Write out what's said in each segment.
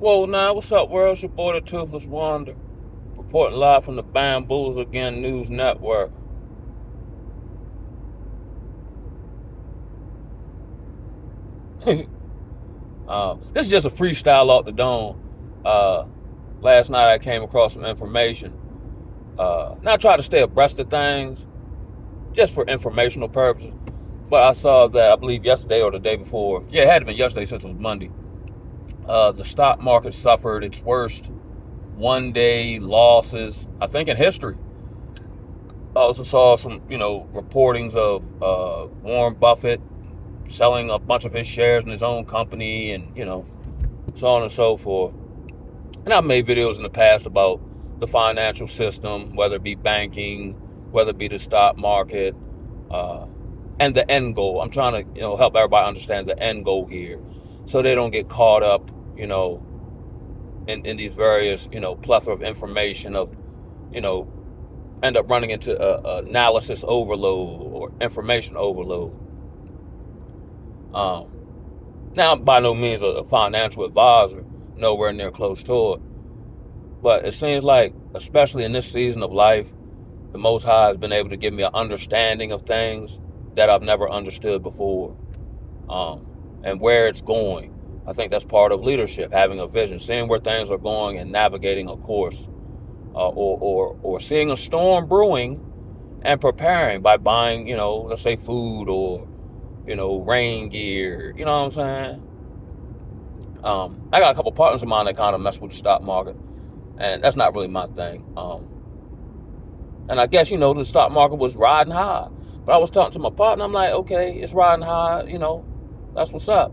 Whoa, now, what's up, world? It's your boy, the Toothless Wonder, reporting live from the Bamboos Again News Network. This is just a freestyle off the dome. Uh, Last night I came across some information. Now I try to stay abreast of things, just for informational purposes. But I saw that, I believe yesterday or the day before. Yeah, it had to been yesterday since it was Monday. The stock market suffered its worst one-day losses, I think, in history. I also saw some, reportings of Warren Buffett selling a bunch of his shares in his own company, and so on and so forth. And I've made videos in the past about the financial system, whether it be banking, whether it be the stock market, uh, and the end goal. I'm trying to help everybody understand the end goal here, so they don't get caught up in these various plethora of information of you know end up running into analysis overload or information overload. Um, Now, I'm by no means a financial advisor, nowhere near close to it. But it seems like, especially in this season of life, the Most High has been able to give me an understanding of things that I've never understood before, um, and where it's going. I think that's part of leadership, having a vision, seeing where things are going and navigating a course, or seeing a storm brewing and preparing by buying, let's say food or rain gear. You know what I'm saying? I got a couple partners of mine that kind of mess with the stock market, and that's not really my thing. And I guess the stock market was riding high, but I was talking to my partner. I'm like, okay, it's riding high. That's what's up.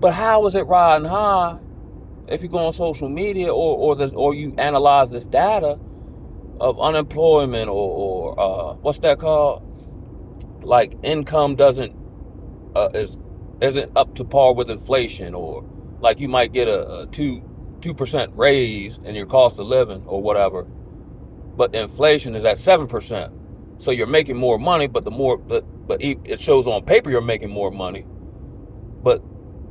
But how is it riding high if you go on social media or you analyze this data of unemployment or what's that called? Like income doesn't is isn't up to par with inflation, or like you might get a 2% raise in your cost of living or whatever, but the inflation is at 7%. So you're making more money, but it shows on paper you're making more money, but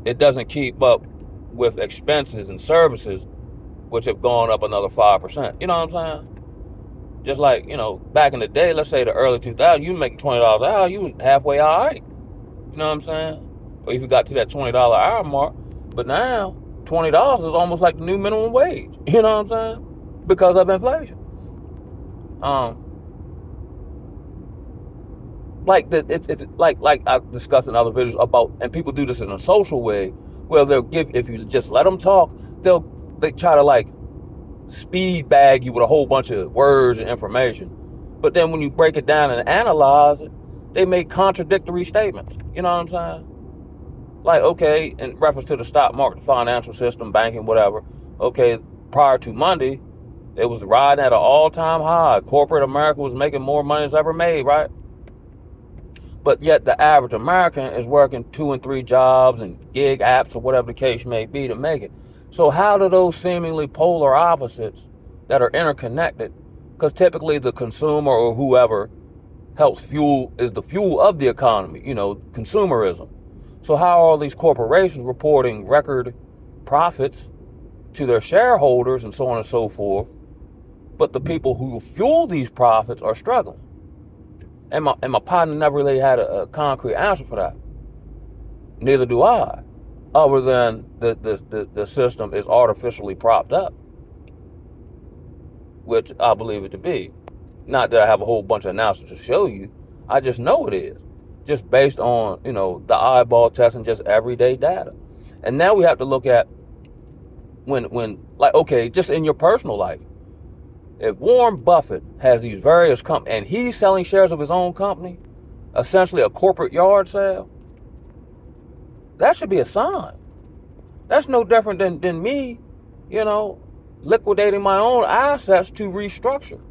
it doesn't keep up with expenses and services, which have gone up another 5%. You know what I'm saying? Just like, back in the day, let's say the early 2000s, you make $20 an hour, you was halfway all right. You know what I'm saying? Or if you got to that $20 an hour mark. But now, $20 is almost like the new minimum wage. You know what I'm saying? Because of inflation. Um, it's like I discussed in other videos about, and people do this in a social way, where they'll give, if you just let them talk, they try to like speed bag you with a whole bunch of words and information. But then when you break it down and analyze it, they make contradictory statements. You know what I'm saying? Like, okay, in reference to the stock market, financial system, banking, whatever. Okay, prior to Monday, it was riding at an all-time high. Corporate America was making more money than it's ever made, right? But yet the average American is working 2 and 3 jobs and gig apps or whatever the case may be to make it. So how do those seemingly polar opposites that are interconnected, because typically the consumer or whoever is the fuel of the economy, consumerism. So how are all these corporations reporting record profits to their shareholders and so on and so forth, but the people who fuel these profits are struggling? And my partner never really had a concrete answer for that. Neither do I, other than the system is artificially propped up, which I believe it to be. Not that I have a whole bunch of analysis to show you. I just know it is, just based on the eyeball test and just everyday data. And now we have to look at when like, okay, just in your personal life, if Warren Buffett has these various companies and he's selling shares of his own company, essentially a corporate yard sale, that should be a sign. That's no different than me, liquidating my own assets to restructure.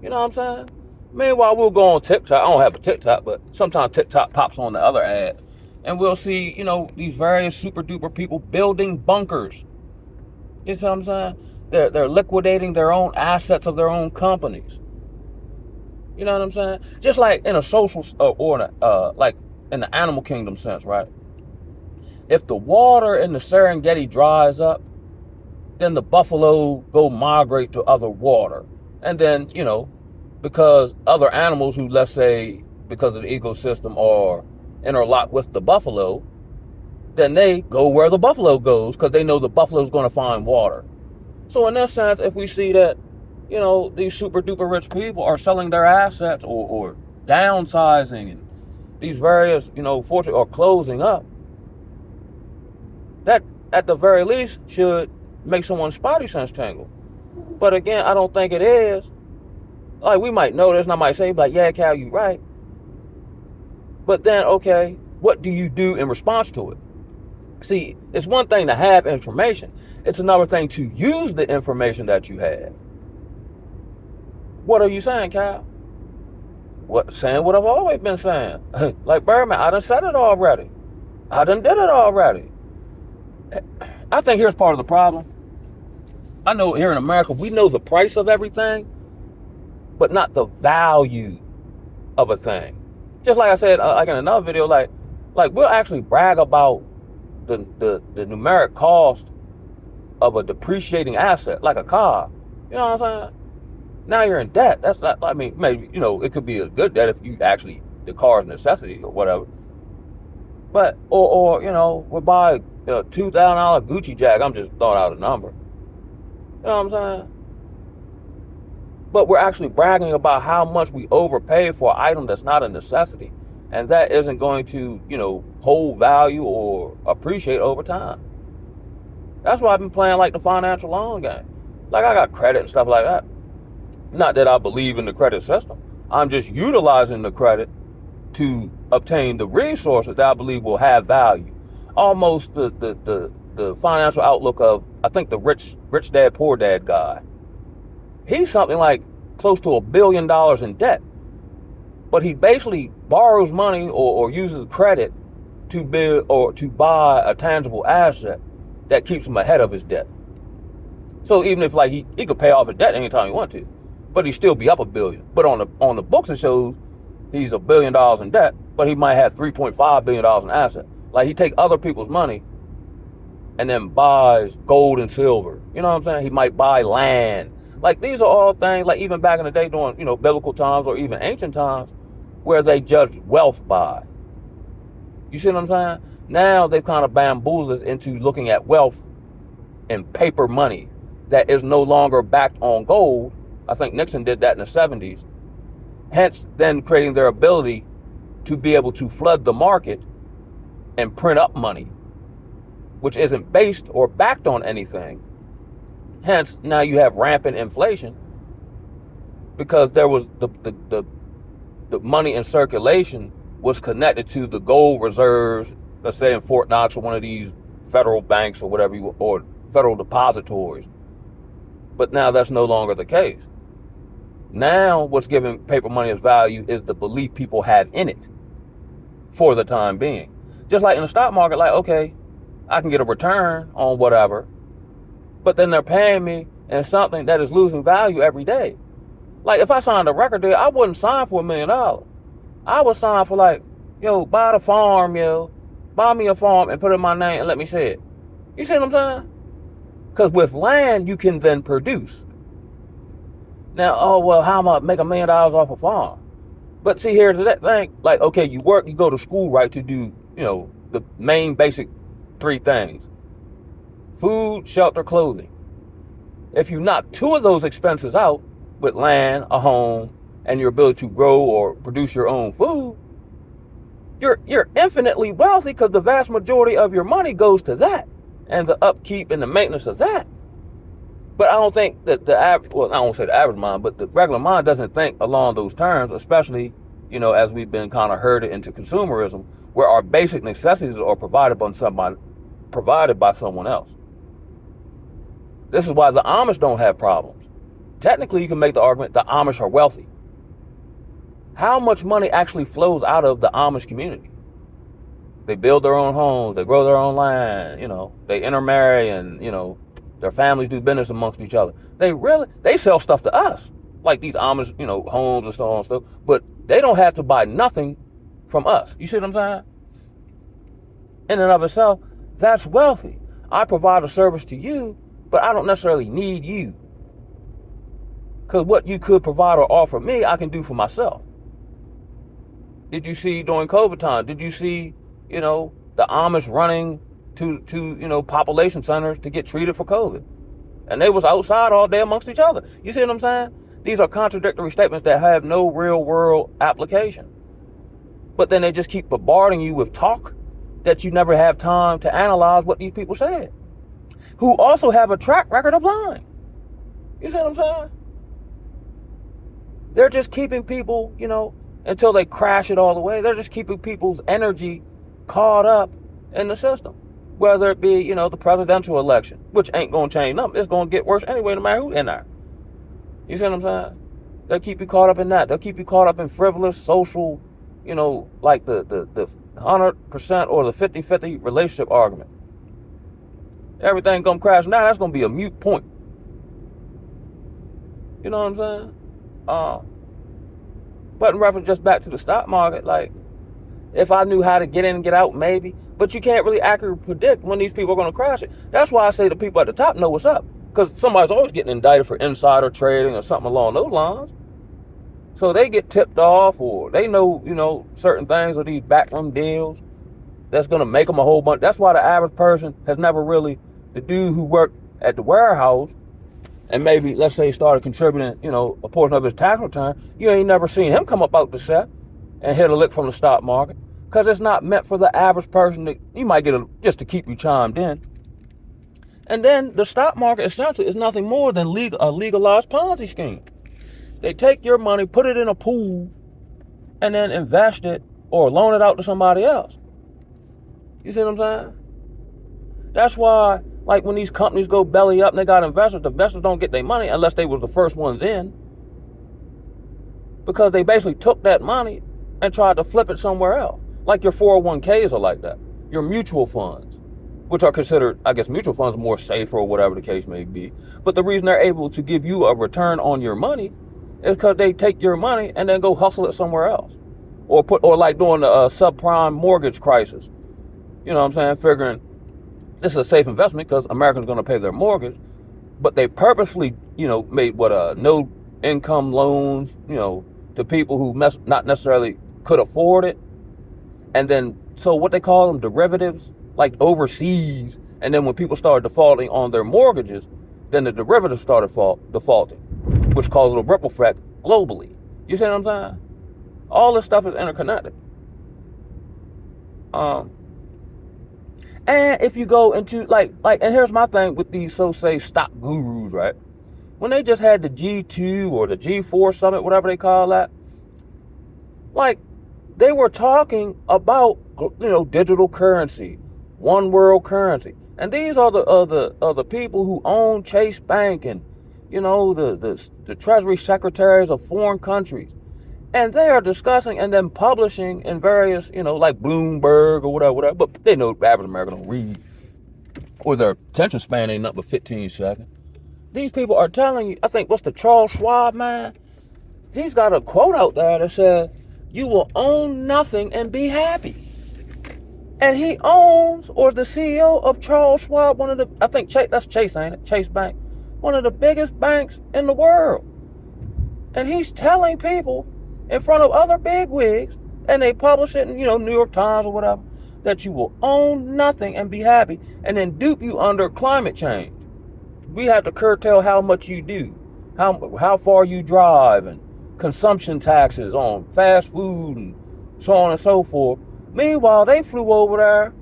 You know what I'm saying? Meanwhile, we'll go on TikTok. I don't have a TikTok, but sometimes TikTok pops on the other ad. And we'll see, these various super duper people building bunkers. You see what I'm saying? They're liquidating their own assets of their own companies. You know what I'm saying? Just like in a social, like in the animal kingdom sense, right? If the water in the Serengeti dries up, then the buffalo go migrate to other water. And then, because other animals who, let's say, because of the ecosystem are interlocked with the buffalo, then they go where the buffalo goes because they know the buffalo's going to find water. So in that sense, if we see that, these super duper rich people are selling their assets or downsizing and these various, fortune or closing up, that at the very least should make someone's spidey sense tingle. But again, I don't think it is. Like, we might know this and I might say, like, yeah, Cal, you right. But then, okay, what do you do in response to it? See, it's one thing to have information. It's another thing to use the information that you have. What are you saying, Cal? Saying what I've always been saying. Like Birdman, I done said it already. I done did it already. I think here's part of the problem. I know here in America, we know the price of everything, but not the value of a thing. Just like I said, like in another video, like we'll actually brag about the numeric cost of a depreciating asset, like a car. You know what I'm saying? Now you're in debt. That's not, I mean, maybe, it could be a good debt if you actually, the car's necessity or whatever. But, or we'll buy a $2,000 Gucci jacket. I'm just throwing out a number. You know what I'm saying? But we're actually bragging about how much we overpay for an item that's not a necessity. And that isn't going to, hold value or appreciate over time. That's why I've been playing like the financial long game. Like, I got credit and stuff like that. Not that I believe in the credit system. I'm just utilizing the credit to obtain the resources that I believe will have value. Almost the financial outlook of, I think, the rich dad, poor dad guy. He's something like close to $1 billion in debt. But he basically borrows money or uses credit to build or to buy a tangible asset that keeps him ahead of his debt. So even if he could pay off his debt anytime he wants to, but he'd still be up $1 billion. But on the books it shows he's $1 billion in debt, but he might have $3.5 billion in assets. Like, he take other people's money and then buys gold and silver. You know what I'm saying? He might buy land. Like, these are all things, like even back in the day during, biblical times or even ancient times, where they judged wealth by. You see what I'm saying? Now they've kind of bamboozled us into looking at wealth in paper money that is no longer backed on gold. I think Nixon did that in the 70s. Hence, then creating their ability to be able to flood the market and print up money, which isn't based or backed on anything. Hence, now you have rampant inflation because there was the money in circulation was connected to the gold reserves, let's say in Fort Knox or one of these federal banks or whatever, or federal depositories. But now that's no longer the case. Now what's giving paper money its value is the belief people have in it for the time being. Just like in the stock market, like, okay, I can get a return on whatever, but then they're paying me in something that is losing value every day. Like, if I signed a record deal, I wouldn't sign for $1 million. I would sign for buy the farm, buy me a farm and put it in my name and let me see it. You see what I'm saying? Because with land, you can then produce. Now, how am I make $1 million off a farm? But see, here's that thing. Like, okay, you work, you go to school, right, to do, the main basic 3 things. Food, shelter, clothing. If you knock 2 of those expenses out with land, a home, and your ability to grow or produce your own food, you're infinitely wealthy because the vast majority of your money goes to that and the upkeep and the maintenance of that. But I don't think that the average, well, I don't say the average mind, but the regular mind doesn't think along those terms, especially, as we've been kind of herded into consumerism, where our basic necessities are provided by someone else. This is why the Amish don't have problems. Technically, you can make the argument the Amish are wealthy. How much money actually flows out of the Amish community? They build their own homes, they grow their own land, they intermarry and, their families do business amongst each other. They sell stuff to us, like these Amish, homes and so on and stuff, but they don't have to buy nothing from us. You see what I'm saying? In and of itself, that's wealthy. I provide a service to you But I don't necessarily need you. Because what you could provide or offer me, I can do for myself. Did you see during COVID time? Did you see, the Amish running to population centers to get treated for COVID? And they was outside all day amongst each other. You see what I'm saying? These are contradictory statements that have no real world application. But then they just keep bombarding you with talk that you never have time to analyze what these people said, who also have a track record of lying. You see what I'm saying? They're just keeping people, until they crash it all the way. They're just keeping people's energy caught up in the system. Whether it be, the presidential election, which ain't going to change nothing. It's going to get worse anyway, no matter who's in there. You see what I'm saying? They'll keep you caught up in that. They'll keep you caught up in frivolous social, like the 100% or the 50-50 relationship argument. Everything going to crash now. That's going to be a mute point. You know what I'm saying? But in reference just back to the stock market, like, if I knew how to get in and get out, maybe. But you can't really accurately predict when these people are going to crash it. That's why I say the people at the top know what's up. Because somebody's always getting indicted for insider trading or something along those lines. So they get tipped off, or they know, certain things of these backroom deals that's going to make them a whole bunch. That's why the average person has never really, the dude who worked at the warehouse and maybe, let's say, started contributing, a portion of his tax return, you ain't never seen him come up out the set and hit a lick from the stock market. Because it's not meant for the average person. You might get just to keep you chimed in. And then the stock market essentially is nothing more than a legalized Ponzi scheme. They take your money, put it in a pool, and then invest it or loan it out to somebody else. You see what I'm saying? That's why, like, when these companies go belly up and they got investors, the investors don't get their money unless they was the first ones in. Because they basically took that money and tried to flip it somewhere else. Like your 401ks are like that. Your mutual funds, which are considered, I guess, mutual funds more safer or whatever the case may be. But the reason they're able to give you a return on your money is because they take your money and then go hustle it somewhere else. Or like during the subprime mortgage crisis. You know what I'm saying? Figuring this is a safe investment because Americans are going to pay their mortgage. But they purposefully, made no income loans, to people who not necessarily could afford it. And then, so what they call them, derivatives, like overseas. And then when people started defaulting on their mortgages, then the derivatives started defaulting, which caused a ripple effect globally. You see what I'm saying? All this stuff is interconnected. And if you go into, and here's my thing with these so-say stock gurus, right? When they just had the G2 or the G4 summit, whatever they call that, they were talking about, digital currency, one world currency. And these are the people who own Chase Bank and, the treasury secretaries of foreign countries. And they are discussing and then publishing in various, like Bloomberg or whatever. But they know the average American don't read. Or their attention span ain't nothing but 15 seconds. These people are telling you, I think, what's the Charles Schwab man? He's got a quote out there that says, you will own nothing and be happy. And he owns, or is the CEO of Charles Schwab, I think that's Chase, ain't it? Chase Bank. One of the biggest banks in the world. And he's telling people in front of other bigwigs, and they publish it in, New York Times or whatever, that you will own nothing and be happy, and then dupe you under climate change. We have to curtail how much you do, how far you drive, and consumption taxes on fast food and so on and so forth. Meanwhile, they flew over there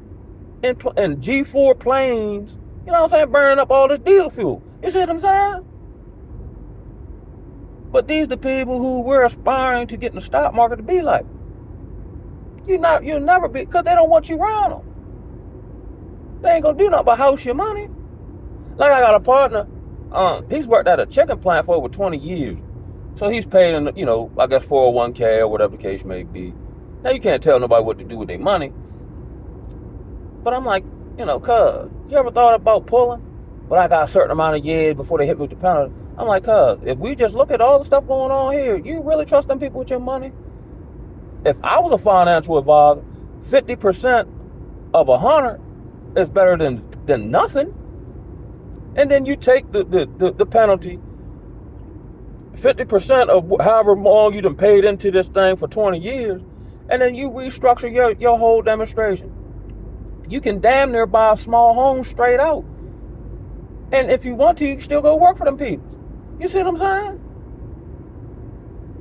in G4 planes, burning up all this diesel fuel. You see what I'm saying? But these the people who we're aspiring to get in the stock market to be like. You'll never be, because they don't want you around them. They ain't gonna do nothing but house your money. Like, I got a partner, he's worked at a chicken plant for over 20 years. So he's paid in, I guess 401k or whatever the case may be. Now, you can't tell nobody what to do with their money. But I'm like, cuz, you ever thought about pulling? But I got a certain amount of years before they hit me with the penalty. I'm like, cuz, if we just look at all the stuff going on here, you really trust them people with your money? If I was a financial advisor, 50% of 100 is better than nothing. And then you take the penalty, 50% of however long you done paid into this thing for 20 years, and then you restructure your whole demonstration. You can damn near buy a small home straight out. And if you want to, you can still go work for them people. You see what I'm saying?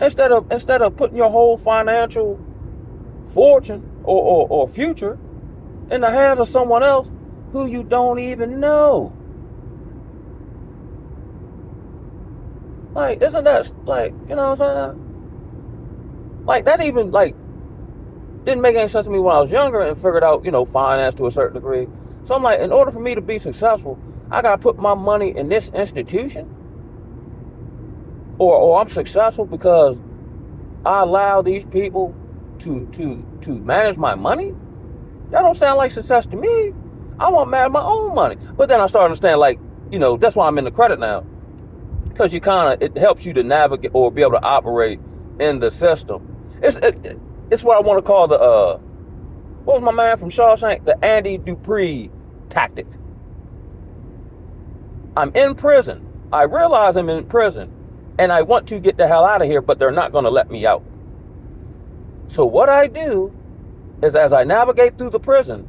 Instead of putting your whole financial fortune or future in the hands of someone else who you don't even know. Like, isn't that, like, you know what I'm saying? Like, that even, like, didn't make any sense to me when I was younger and figured out, finance to a certain degree. So I'm like, in order for me to be successful, I gotta put my money in this institution, or I'm successful because I allow these people to manage my money. That don't sound like success to me. I want to manage my own money. But then I started to understand, like, that's why I'm in the credit now, because it helps you to navigate or be able to operate in the system. It's what I want to call the what was my man from Shawshank, the Andy Dupree tactic. I'm in prison. I realize I'm in prison, and I want to get the hell out of here, but they're not going to let me out. So what I do is, as I navigate through the prison,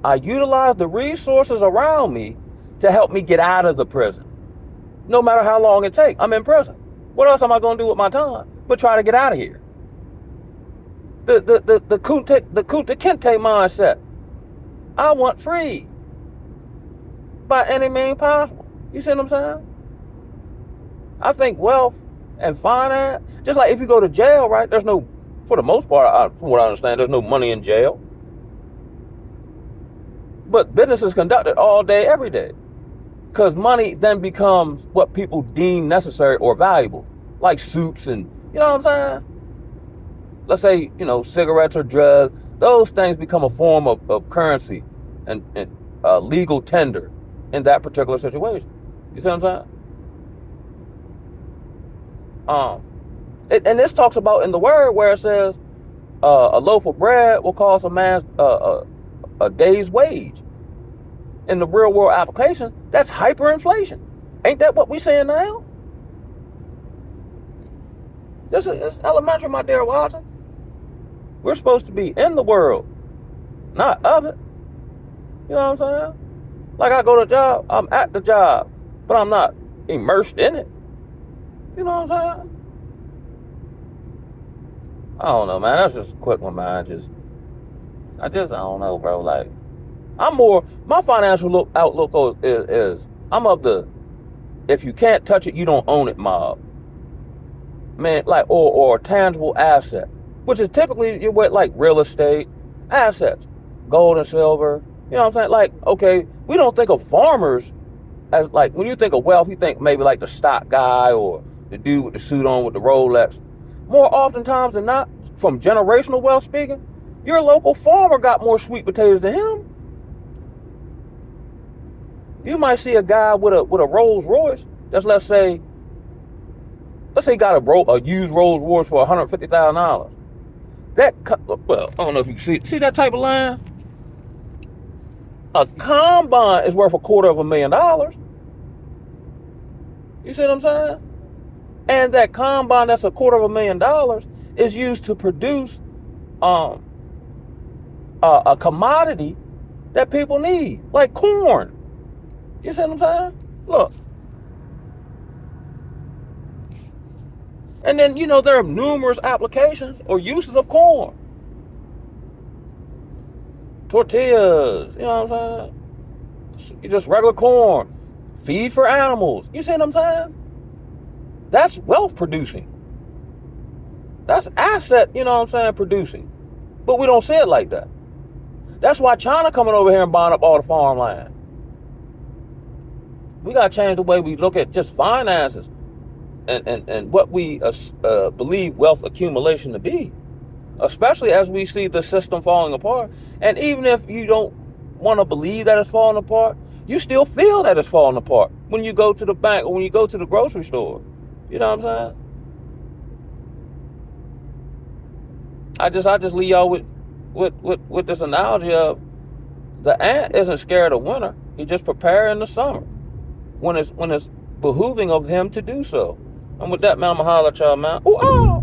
I utilize the resources around me to help me get out of the prison. No matter how long it takes, I'm in prison. What else am I going to do with my time but try to get out of here? The Kunta Kinte mindset. I want free by any means possible. You see what I'm saying? I think wealth and finance, just like if you go to jail, right? There's no, for the most part, from what I understand, there's no money in jail. But business is conducted all day, every day. Because money then becomes what people deem necessary or valuable, like soups and, you know what I'm saying? Let's say, cigarettes or drugs. Those things become a form of currency and legal tender in that particular situation. You see what I'm saying? And this talks about in the word where it says a loaf of bread will cost a man's a day's wage. In the real world application, that's hyperinflation. Ain't that what we saying now? This is elementary, my dear Watson. We're supposed to be in the world, not of it. You know what I'm saying? Like, I go to a job, I'm at the job, but I'm not immersed in it. You know what I'm saying? I don't know, man. That's just a quick one, man. I don't know, bro. Like, my financial outlook is I'm of the, if you can't touch it, you don't own it mob. Man, like, or a tangible asset, which is typically like real estate assets, gold and silver. You know what I'm saying? Like, okay, we don't think of farmers as, like, when you think of wealth, you think maybe like the stock guy or the dude with the suit on with the Rolex. More oftentimes than not, from generational wealth speaking, your local farmer got more sweet potatoes than him. You might see a guy with a Rolls Royce that's, let's say he got a used Rolls Royce for $150,000. Well, I don't know if you can see that type of line. A combine is worth $250,000. You see what I'm saying? And that combine that's $250,000 is used to produce a commodity that people need, like corn. You see what I'm saying? Look. And then, there are numerous applications or uses of corn. Tortillas, you know what I'm saying? Just regular corn. Feed for animals. You see what I'm saying? That's wealth producing. That's asset, producing. But we don't see it like that. That's why China coming over here and buying up all the farmland. We got to change the way we look at just finances and what we believe wealth accumulation to be, especially as we see the system falling apart. And even if you don't want to believe that it's falling apart, you still feel that it's falling apart when you go to the bank or when you go to the grocery store. You know what I'm saying? I just leave y'all with this analogy of the ant isn't scared of winter. He just preparing the summer. when it's behooving of him to do so. And with that, man, I'm going to holler at y'all, man. Ooh, ah.